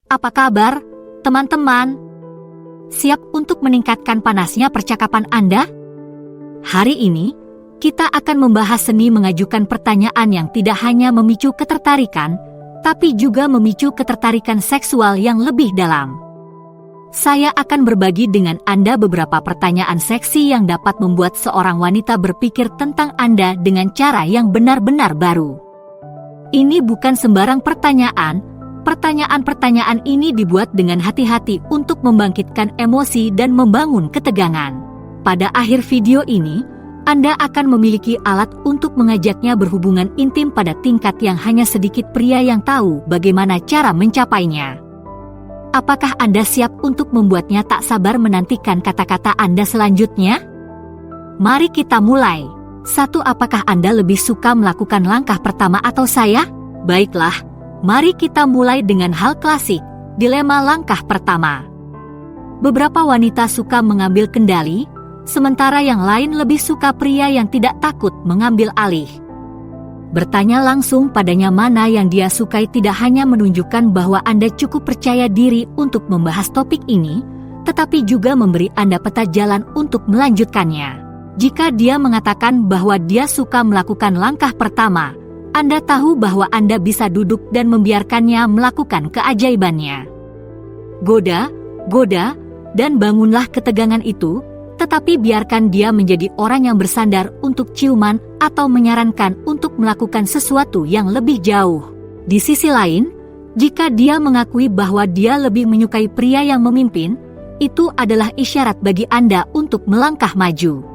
Apa kabar, teman-teman? Siap untuk meningkatkan panasnya percakapan Anda? Hari ini, kita akan membahas seni mengajukan pertanyaan yang tidak hanya memicu ketertarikan, tapi juga memicu ketertarikan seksual yang lebih dalam. Saya akan berbagi dengan Anda beberapa pertanyaan seksi yang dapat membuat seorang wanita berpikir tentang Anda dengan cara yang benar-benar baru. Ini bukan sembarang pertanyaan. Pertanyaan-pertanyaan ini dibuat dengan hati-hati untuk membangkitkan emosi dan membangun ketegangan. Pada akhir video ini, Anda akan memiliki alat untuk mengajaknya berhubungan intim pada tingkat yang hanya sedikit pria yang tahu bagaimana cara mencapainya. Apakah Anda siap untuk membuatnya tak sabar menantikan kata-kata Anda selanjutnya? Mari kita mulai. 1. Apakah Anda lebih suka melakukan langkah pertama atau saya? Baiklah, mari kita mulai dengan hal klasik, dilema langkah pertama. Beberapa wanita suka mengambil kendali, sementara yang lain lebih suka pria yang tidak takut mengambil alih. Bertanya langsung padanya mana yang dia sukai tidak hanya menunjukkan bahwa Anda cukup percaya diri untuk membahas topik ini, tetapi juga memberi Anda peta jalan untuk melanjutkannya. Jika dia mengatakan bahwa dia suka melakukan langkah pertama, Anda tahu bahwa Anda bisa duduk dan membiarkannya melakukan keajaibannya. Goda, dan bangunlah ketegangan itu, tetapi biarkan dia menjadi orang yang bersandar untuk ciuman atau menyarankan untuk melakukan sesuatu yang lebih jauh. Di sisi lain, jika dia mengakui bahwa dia lebih menyukai pria yang memimpin, itu adalah isyarat bagi Anda untuk melangkah maju.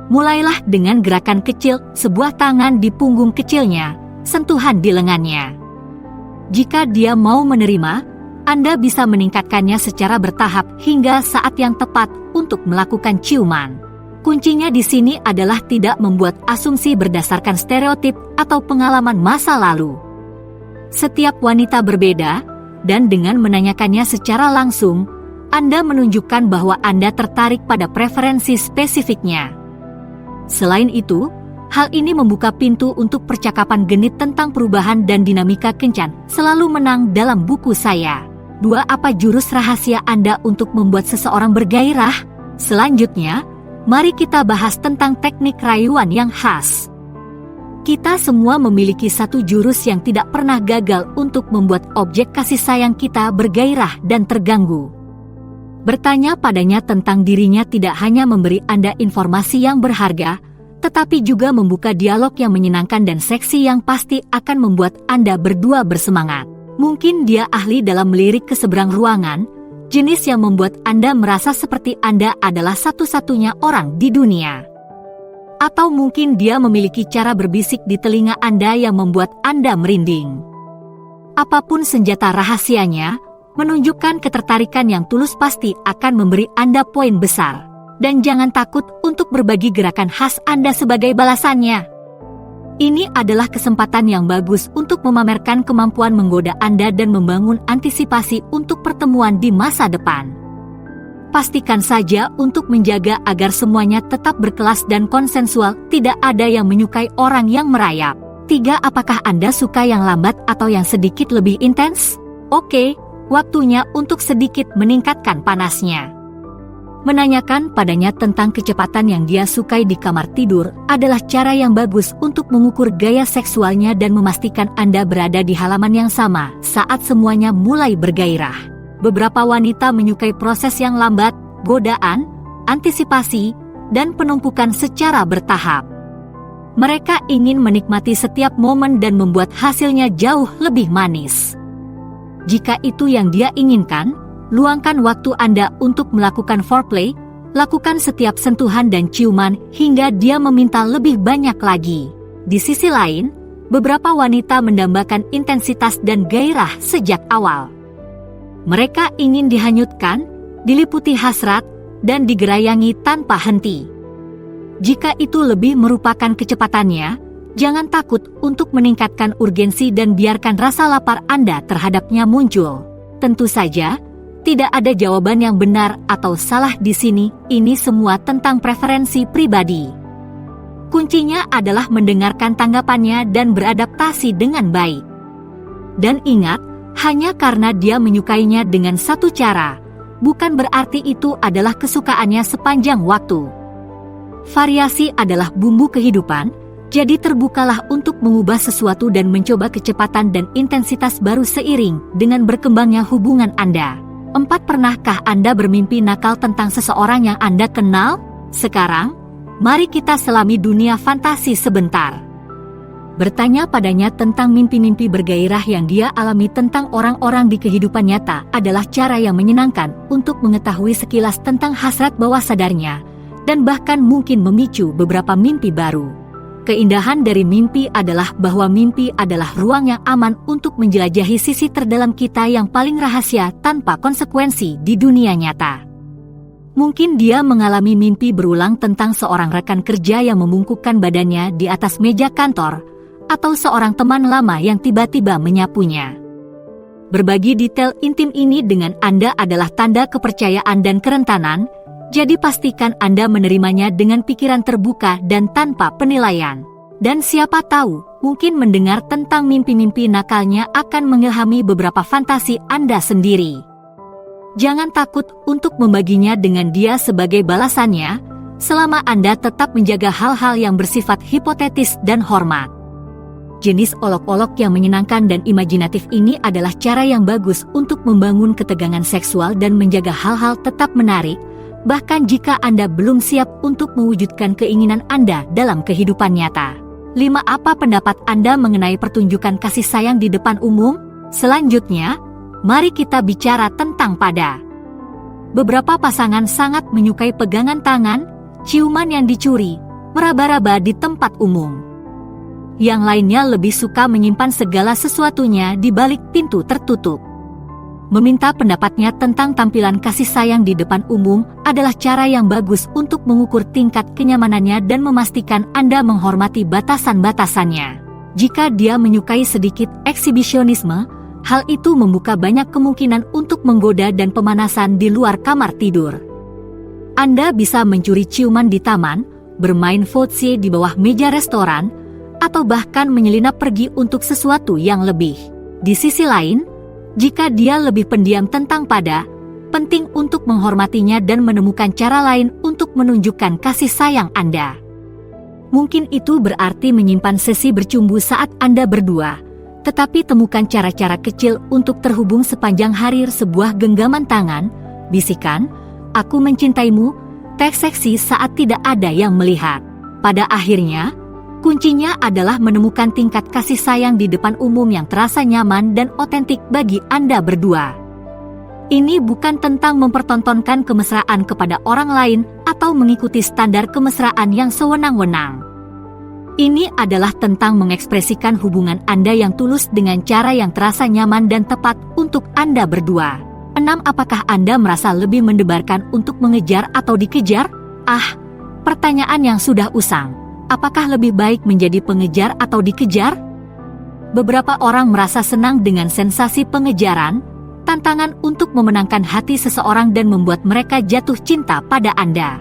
Mulailah dengan gerakan kecil, sebuah tangan di punggung kecilnya, sentuhan di lengannya. Jika dia mau menerima, Anda bisa meningkatkannya secara bertahap hingga saat yang tepat untuk melakukan ciuman. Kuncinya di sini adalah tidak membuat asumsi berdasarkan stereotip atau pengalaman masa lalu. Setiap wanita berbeda, dan dengan menanyakannya secara langsung, Anda menunjukkan bahwa Anda tertarik pada preferensi spesifiknya. Selain itu, hal ini membuka pintu untuk percakapan genit tentang perubahan dan dinamika kencan, selalu menang dalam buku saya. 2. Apa jurus rahasia Anda untuk membuat seseorang bergairah? Selanjutnya, mari kita bahas tentang teknik rayuan yang khas. Kita semua memiliki satu jurus yang tidak pernah gagal untuk membuat objek kasih sayang kita bergairah dan terganggu. Bertanya padanya tentang dirinya tidak hanya memberi Anda informasi yang berharga, tetapi juga membuka dialog yang menyenangkan dan seksi yang pasti akan membuat Anda berdua bersemangat. Mungkin dia ahli dalam melirik ke seberang ruangan, jenis yang membuat Anda merasa seperti Anda adalah satu-satunya orang di dunia. Atau mungkin dia memiliki cara berbisik di telinga Anda yang membuat Anda merinding. Apapun senjata rahasianya, menunjukkan ketertarikan yang tulus pasti akan memberi Anda poin besar. Dan jangan takut untuk berbagi gerakan khas Anda sebagai balasannya. Ini adalah kesempatan yang bagus untuk memamerkan kemampuan menggoda Anda dan membangun antisipasi untuk pertemuan di masa depan. Pastikan saja untuk menjaga agar semuanya tetap berkelas dan konsensual, tidak ada yang menyukai orang yang merayap. 3. Apakah Anda suka yang lambat atau yang sedikit lebih intens? Oke. Waktunya untuk sedikit meningkatkan panasnya. Menanyakan padanya tentang kecepatan yang dia sukai di kamar tidur adalah cara yang bagus untuk mengukur gaya seksualnya dan memastikan Anda berada di halaman yang sama saat semuanya mulai bergairah. Beberapa wanita menyukai proses yang lambat, godaan, antisipasi, dan penumpukan secara bertahap. Mereka ingin menikmati setiap momen dan membuat hasilnya jauh lebih manis. Jika itu yang dia inginkan, luangkan waktu Anda untuk melakukan foreplay, lakukan setiap sentuhan dan ciuman hingga dia meminta lebih banyak lagi. Di sisi lain, beberapa wanita mendambakan intensitas dan gairah sejak awal. Mereka ingin dihanyutkan, diliputi hasrat, dan digerayangi tanpa henti. Jika itu lebih merupakan kecepatannya, jangan takut untuk meningkatkan urgensi dan biarkan rasa lapar Anda terhadapnya muncul. Tentu saja, tidak ada jawaban yang benar atau salah di sini, ini semua tentang preferensi pribadi. Kuncinya adalah mendengarkan tanggapannya dan beradaptasi dengan baik. Dan ingat, Hanya karena dia menyukainya dengan satu cara, bukan berarti itu adalah kesukaannya sepanjang waktu. Variasi adalah bumbu kehidupan, jadi terbukalah untuk mengubah sesuatu dan mencoba kecepatan dan intensitas baru seiring dengan berkembangnya hubungan Anda. 4. Pernahkah Anda bermimpi nakal tentang seseorang yang Anda kenal? Sekarang, mari kita selami dunia fantasi sebentar. Bertanya padanya tentang mimpi-mimpi bergairah yang dia alami tentang orang-orang di kehidupan nyata adalah cara yang menyenangkan untuk mengetahui sekilas tentang hasrat bawah sadarnya, dan bahkan mungkin memicu beberapa mimpi baru. Keindahan dari mimpi adalah bahwa mimpi adalah ruang yang aman untuk menjelajahi sisi terdalam kita yang paling rahasia tanpa konsekuensi di dunia nyata. Mungkin dia mengalami mimpi berulang tentang seorang rekan kerja yang membungkukkan badannya di atas meja kantor, atau seorang teman lama yang tiba-tiba menyapunya. Berbagi detail intim ini dengan Anda adalah tanda kepercayaan dan kerentanan, jadi pastikan Anda menerimanya dengan pikiran terbuka dan tanpa penilaian. Dan siapa tahu, mungkin mendengar tentang mimpi-mimpi nakalnya akan mengilhami beberapa fantasi Anda sendiri. Jangan takut untuk membaginya dengan dia sebagai balasannya, selama Anda tetap menjaga hal-hal yang bersifat hipotetis dan hormat. Jenis olok-olok yang menyenangkan dan imajinatif ini adalah cara yang bagus untuk membangun ketegangan seksual dan menjaga hal-hal tetap menarik, bahkan jika Anda belum siap untuk mewujudkan keinginan Anda dalam kehidupan nyata. 5. Apa pendapat Anda mengenai pertunjukan kasih sayang di depan umum? Selanjutnya, mari kita bicara tentang pada. Beberapa pasangan sangat menyukai pegangan tangan, ciuman yang dicuri, meraba-raba di tempat umum. Yang lainnya lebih suka menyimpan segala sesuatunya di balik pintu tertutup. Meminta pendapatnya tentang tampilan kasih sayang di depan umum adalah cara yang bagus untuk mengukur tingkat kenyamanannya dan memastikan Anda menghormati batasan-batasannya. Jika dia menyukai sedikit eksibisionisme, hal itu membuka banyak kemungkinan untuk menggoda dan pemanasan di luar kamar tidur. Anda bisa mencuri ciuman di taman, bermain footsie di bawah meja restoran, atau bahkan menyelinap pergi untuk sesuatu yang lebih. Di sisi lain, jika dia lebih pendiam tentang pada, penting untuk menghormatinya dan menemukan cara lain untuk menunjukkan kasih sayang Anda. Mungkin itu berarti menyimpan sesi bercumbu saat Anda berdua, tetapi temukan cara-cara kecil untuk terhubung sepanjang hari. Sebuah genggaman tangan, bisikan, "Aku mencintaimu," teks seksi saat tidak ada yang melihat. Pada akhirnya, kuncinya adalah menemukan tingkat kasih sayang di depan umum yang terasa nyaman dan otentik bagi Anda berdua. Ini bukan tentang mempertontonkan kemesraan kepada orang lain atau mengikuti standar kemesraan yang sewenang-wenang. Ini adalah tentang mengekspresikan hubungan Anda yang tulus dengan cara yang terasa nyaman dan tepat untuk Anda berdua. 6. Apakah Anda merasa lebih mendebarkan untuk mengejar atau dikejar? Pertanyaan yang sudah usang. Apakah lebih baik menjadi pengejar atau dikejar? Beberapa orang merasa senang dengan sensasi pengejaran, tantangan untuk memenangkan hati seseorang dan membuat mereka jatuh cinta pada Anda.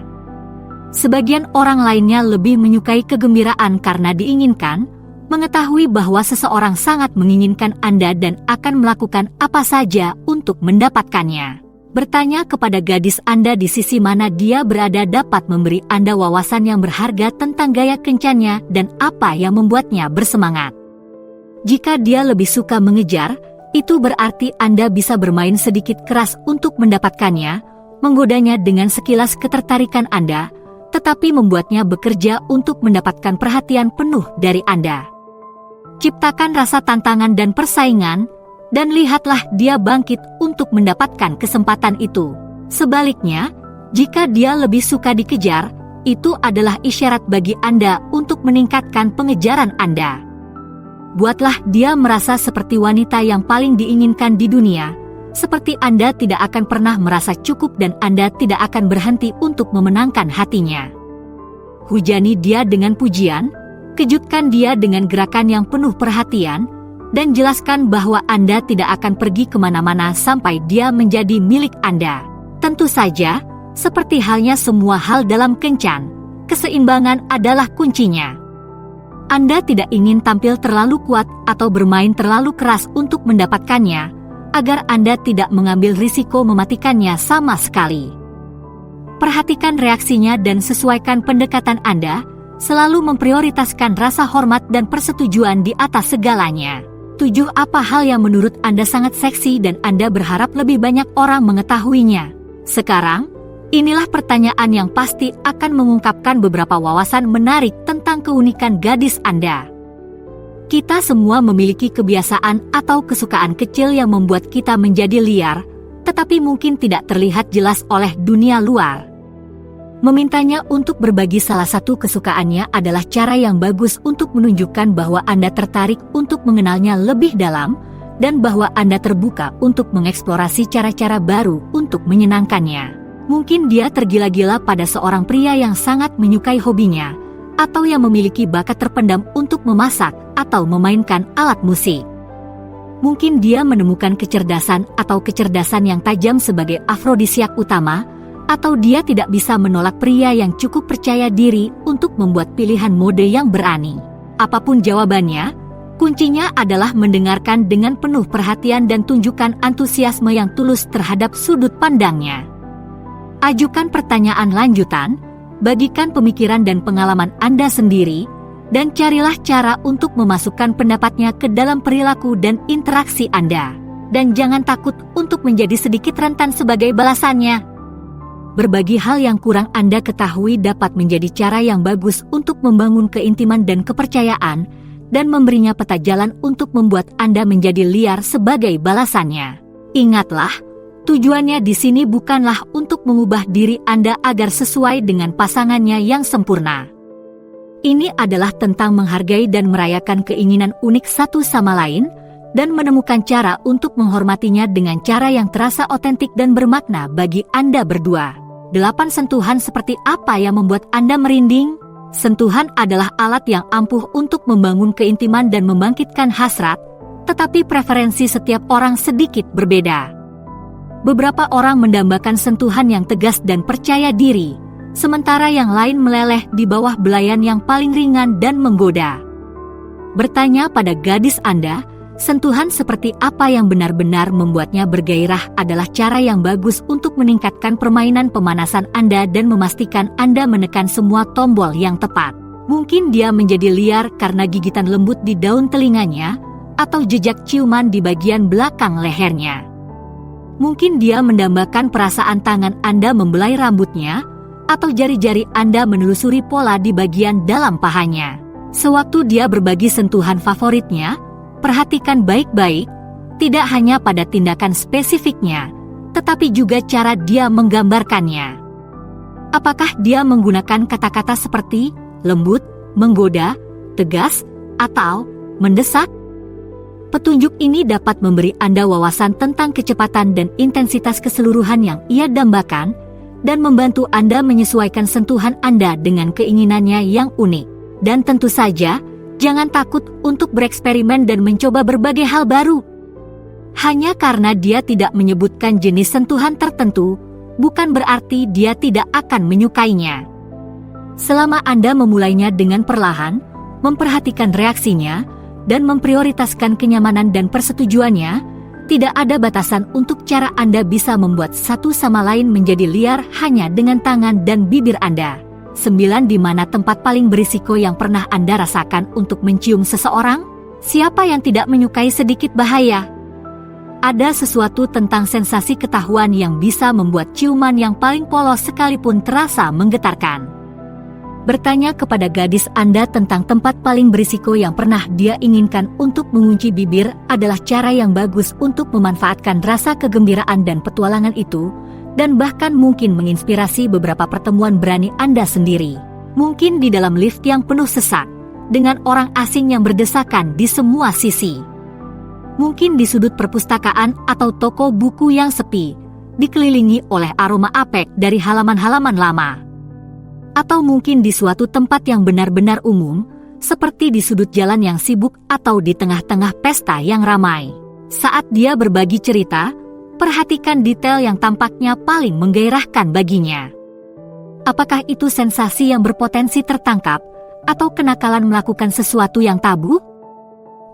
Sebagian orang lainnya lebih menyukai kegembiraan karena diinginkan, mengetahui bahwa seseorang sangat menginginkan Anda dan akan melakukan apa saja untuk mendapatkannya. Bertanya kepada gadis Anda di sisi mana dia berada dapat memberi Anda wawasan yang berharga tentang gaya kencannya dan apa yang membuatnya bersemangat. Jika dia lebih suka mengejar, itu berarti Anda bisa bermain sedikit keras untuk mendapatkannya, menggodanya dengan sekilas ketertarikan Anda, tetapi membuatnya bekerja untuk mendapatkan perhatian penuh dari Anda. Ciptakan rasa tantangan dan persaingan, dan lihatlah dia bangkit untuk mendapatkan kesempatan itu. Sebaliknya, jika dia lebih suka dikejar, itu adalah isyarat bagi Anda untuk meningkatkan pengejaran Anda. Buatlah dia merasa seperti wanita yang paling diinginkan di dunia, seperti Anda tidak akan pernah merasa cukup dan Anda tidak akan berhenti untuk memenangkan hatinya. Hujani dia dengan pujian, kejutkan dia dengan gerakan yang penuh perhatian, dan jelaskan bahwa Anda tidak akan pergi kemana-mana sampai dia menjadi milik Anda. Tentu saja, seperti halnya semua hal dalam kencan, keseimbangan adalah kuncinya. Anda tidak ingin tampil terlalu kuat atau bermain terlalu keras untuk mendapatkannya, agar Anda tidak mengambil risiko mematikannya sama sekali. Perhatikan reaksinya dan sesuaikan pendekatan Anda, selalu memprioritaskan rasa hormat dan persetujuan di atas segalanya. 7. Apa hal yang menurut Anda sangat seksi dan Anda berharap lebih banyak orang mengetahuinya? Sekarang, inilah pertanyaan yang pasti akan mengungkapkan beberapa wawasan menarik tentang keunikan gadis Anda. Kita semua memiliki kebiasaan atau kesukaan kecil yang membuat kita menjadi liar, tetapi mungkin tidak terlihat jelas oleh dunia luar. Memintanya untuk berbagi salah satu kesukaannya adalah cara yang bagus untuk menunjukkan bahwa Anda tertarik untuk mengenalnya lebih dalam, dan bahwa Anda terbuka untuk mengeksplorasi cara-cara baru untuk menyenangkannya. Mungkin dia tergila-gila pada seorang pria yang sangat menyukai hobinya, atau yang memiliki bakat terpendam untuk memasak atau memainkan alat musik. Mungkin dia menemukan kecerdasan atau kecerdasan yang tajam sebagai afrodisiak utama, atau dia tidak bisa menolak pria yang cukup percaya diri untuk membuat pilihan mode yang berani. Apapun jawabannya, kuncinya adalah mendengarkan dengan penuh perhatian dan tunjukkan antusiasme yang tulus terhadap sudut pandangnya. Ajukan pertanyaan lanjutan, bagikan pemikiran dan pengalaman Anda sendiri, dan carilah cara untuk memasukkan pendapatnya ke dalam perilaku dan interaksi Anda. Dan jangan takut untuk menjadi sedikit rentan sebagai balasannya. Berbagi hal yang kurang Anda ketahui dapat menjadi cara yang bagus untuk membangun keintiman dan kepercayaan, dan memberinya peta jalan untuk membuat Anda menjadi liar sebagai balasannya. Ingatlah, tujuannya di sini bukanlah untuk mengubah diri Anda agar sesuai dengan pasangannya yang sempurna. Ini adalah tentang menghargai dan merayakan keinginan unik satu sama lain, dan menemukan cara untuk menghormatinya dengan cara yang terasa otentik dan bermakna bagi Anda berdua. 8 sentuhan seperti apa yang membuat Anda merinding? Sentuhan adalah alat yang ampuh untuk membangun keintiman dan membangkitkan hasrat, tetapi preferensi setiap orang sedikit berbeda. Beberapa orang mendambakan sentuhan yang tegas dan percaya diri, sementara yang lain meleleh di bawah belayan yang paling ringan dan menggoda. Bertanya pada gadis Anda, sentuhan seperti apa yang benar-benar membuatnya bergairah adalah cara yang bagus untuk meningkatkan permainan pemanasan Anda dan memastikan Anda menekan semua tombol yang tepat. Mungkin dia menjadi liar karena gigitan lembut di daun telinganya, atau jejak ciuman di bagian belakang lehernya. Mungkin dia mendambakan perasaan tangan Anda membelai rambutnya, atau jari-jari Anda menelusuri pola di bagian dalam pahanya. Sewaktu dia berbagi sentuhan favoritnya, perhatikan baik-baik, tidak hanya pada tindakan spesifiknya, tetapi juga cara dia menggambarkannya. Apakah dia menggunakan kata-kata seperti lembut, menggoda, tegas, atau mendesak? Petunjuk ini dapat memberi Anda wawasan tentang kecepatan dan intensitas keseluruhan yang ia dambakan, dan membantu Anda menyesuaikan sentuhan Anda dengan keinginannya yang unik. Dan tentu saja, jangan takut untuk bereksperimen dan mencoba berbagai hal baru. Hanya karena dia tidak menyebutkan jenis sentuhan tertentu, bukan berarti dia tidak akan menyukainya. Selama Anda memulainya dengan perlahan, memperhatikan reaksinya, dan memprioritaskan kenyamanan dan persetujuannya, tidak ada batasan untuk cara Anda bisa membuat satu sama lain menjadi liar hanya dengan tangan dan bibir Anda. 9. Di mana tempat paling berisiko yang pernah Anda rasakan untuk mencium seseorang? Siapa yang tidak menyukai sedikit bahaya? Ada sesuatu tentang sensasi ketahuan yang bisa membuat ciuman yang paling polos sekalipun terasa menggetarkan. Bertanya kepada gadis Anda tentang tempat paling berisiko yang pernah dia inginkan untuk mengunci bibir adalah cara yang bagus untuk memanfaatkan rasa kegembiraan dan petualangan itu, dan bahkan mungkin menginspirasi beberapa pertemuan berani Anda sendiri. Mungkin di dalam lift yang penuh sesak, dengan orang asing yang berdesakan di semua sisi. Mungkin di sudut perpustakaan atau toko buku yang sepi, dikelilingi oleh aroma apek dari halaman-halaman lama. Atau mungkin di suatu tempat yang benar-benar umum, seperti di sudut jalan yang sibuk atau di tengah-tengah pesta yang ramai. Saat dia berbagi cerita, perhatikan detail yang tampaknya paling menggairahkan baginya. Apakah itu sensasi yang berpotensi tertangkap, atau kenakalan melakukan sesuatu yang tabu?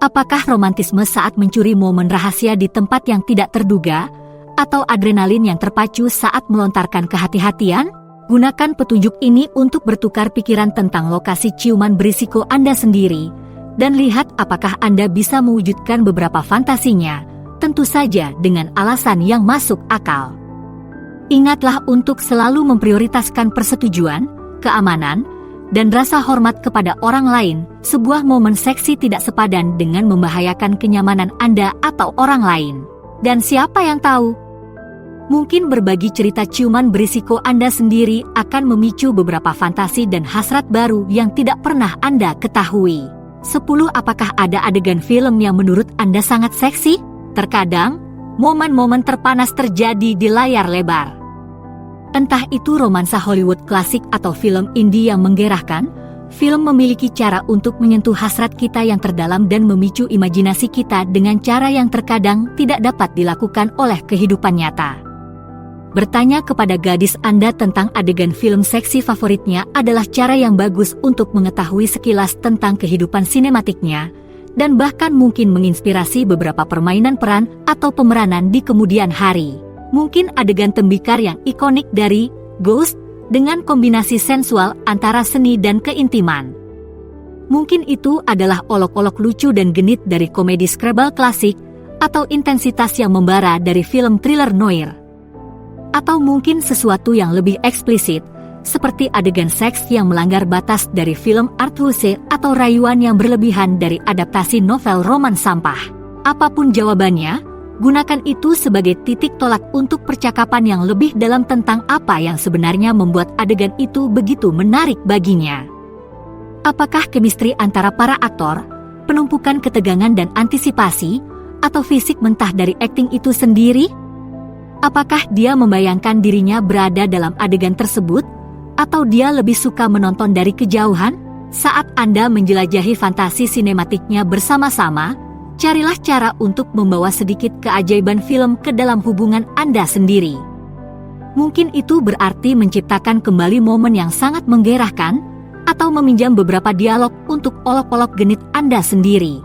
Apakah romantisme saat mencuri momen rahasia di tempat yang tidak terduga, atau adrenalin yang terpacu saat melontarkan kehati-hatian? Gunakan petunjuk ini untuk bertukar pikiran tentang lokasi ciuman berisiko Anda sendiri, dan lihat apakah Anda bisa mewujudkan beberapa fantasinya, tentu saja dengan alasan yang masuk akal. Ingatlah untuk selalu memprioritaskan persetujuan, keamanan, dan rasa hormat kepada orang lain. Sebuah momen seksi tidak sepadan dengan membahayakan kenyamanan Anda atau orang lain. Dan siapa yang tahu? Mungkin berbagi cerita ciuman berisiko Anda sendiri akan memicu beberapa fantasi dan hasrat baru yang tidak pernah Anda ketahui. 10. Apakah ada adegan film yang menurut Anda sangat seksi? Terkadang, momen-momen terpanas terjadi di layar lebar. Entah itu romansa Hollywood klasik atau film indie yang menggerahkan, film memiliki cara untuk menyentuh hasrat kita yang terdalam dan memicu imajinasi kita dengan cara yang terkadang tidak dapat dilakukan oleh kehidupan nyata. Bertanya kepada gadis Anda tentang adegan film seksi favoritnya adalah cara yang bagus untuk mengetahui sekilas tentang kehidupan sinematiknya, dan bahkan mungkin menginspirasi beberapa permainan peran atau pemeranan di kemudian hari. Mungkin adegan tembikar yang ikonik dari Ghost dengan kombinasi sensual antara seni dan keintiman. Mungkin itu adalah olok-olok lucu dan genit dari komedi Scrabble klasik, atau intensitas yang membara dari film thriller noir. Atau mungkin sesuatu yang lebih eksplisit, seperti adegan seks yang melanggar batas dari film art house atau rayuan yang berlebihan dari adaptasi novel roman sampah. Apapun jawabannya, gunakan itu sebagai titik tolak untuk percakapan yang lebih dalam tentang apa yang sebenarnya membuat adegan itu begitu menarik baginya. Apakah kemistri antara para aktor, penumpukan ketegangan dan antisipasi, atau fisik mentah dari akting itu sendiri? Apakah dia membayangkan dirinya berada dalam adegan tersebut, atau dia lebih suka menonton dari kejauhan? Saat Anda menjelajahi fantasi sinematiknya bersama-sama, carilah cara untuk membawa sedikit keajaiban film ke dalam hubungan Anda sendiri. Mungkin itu berarti menciptakan kembali momen yang sangat menggerahkan, atau meminjam beberapa dialog untuk olok-olok genit Anda sendiri.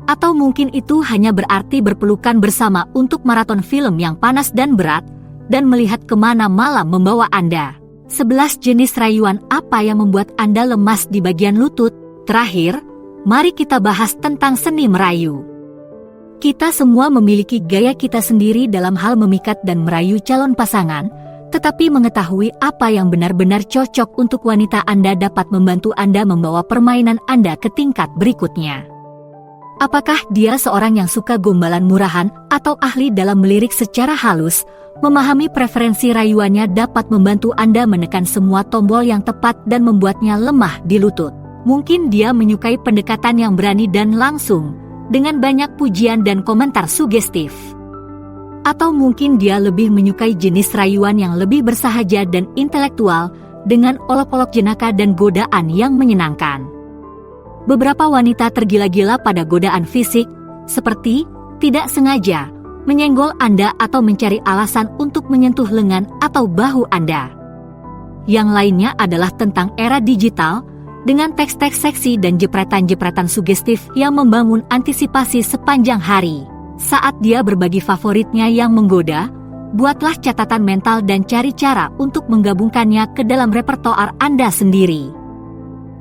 Atau mungkin itu hanya berarti berpelukan bersama untuk maraton film yang panas dan berat, dan melihat kemana malam membawa Anda. 11 jenis rayuan apa yang membuat Anda lemas di bagian lutut? Terakhir, mari kita bahas tentang seni merayu. Kita semua memiliki gaya kita sendiri dalam hal memikat dan merayu calon pasangan, tetapi mengetahui apa yang benar-benar cocok untuk wanita Anda dapat membantu Anda membawa permainan Anda ke tingkat berikutnya. Apakah dia seorang yang suka gombalan murahan atau ahli dalam melirik secara halus? Memahami preferensi rayuannya dapat membantu Anda menekan semua tombol yang tepat dan membuatnya lemah di lutut. Mungkin dia menyukai pendekatan yang berani dan langsung, dengan banyak pujian dan komentar sugestif. Atau mungkin dia lebih menyukai jenis rayuan yang lebih bersahaja dan intelektual, dengan olok-olok jenaka dan godaan yang menyenangkan. Beberapa wanita tergila-gila pada godaan fisik, seperti tidak sengaja menyenggol Anda atau mencari alasan untuk menyentuh lengan atau bahu Anda. Yang lainnya adalah tentang era digital, dengan teks-teks seksi dan jepretan-jepretan sugestif yang membangun antisipasi sepanjang hari. Saat dia berbagi favoritnya yang menggoda, buatlah catatan mental dan cari cara untuk menggabungkannya ke dalam repertoar Anda sendiri.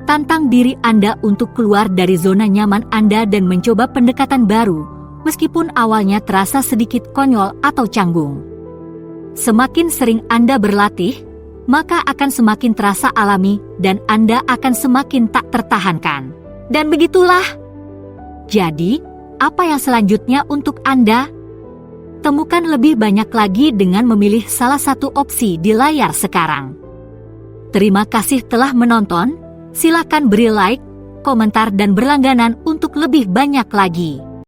Tantang diri Anda untuk keluar dari zona nyaman Anda dan mencoba pendekatan baru, meskipun awalnya terasa sedikit konyol atau canggung. Semakin sering Anda berlatih, maka akan semakin terasa alami dan Anda akan semakin tak tertahankan. Dan begitulah. Jadi, apa yang selanjutnya untuk Anda? Temukan lebih banyak lagi dengan memilih salah satu opsi di layar sekarang. Terima kasih telah menonton. Silakan beri like, komentar dan berlangganan untuk lebih banyak lagi.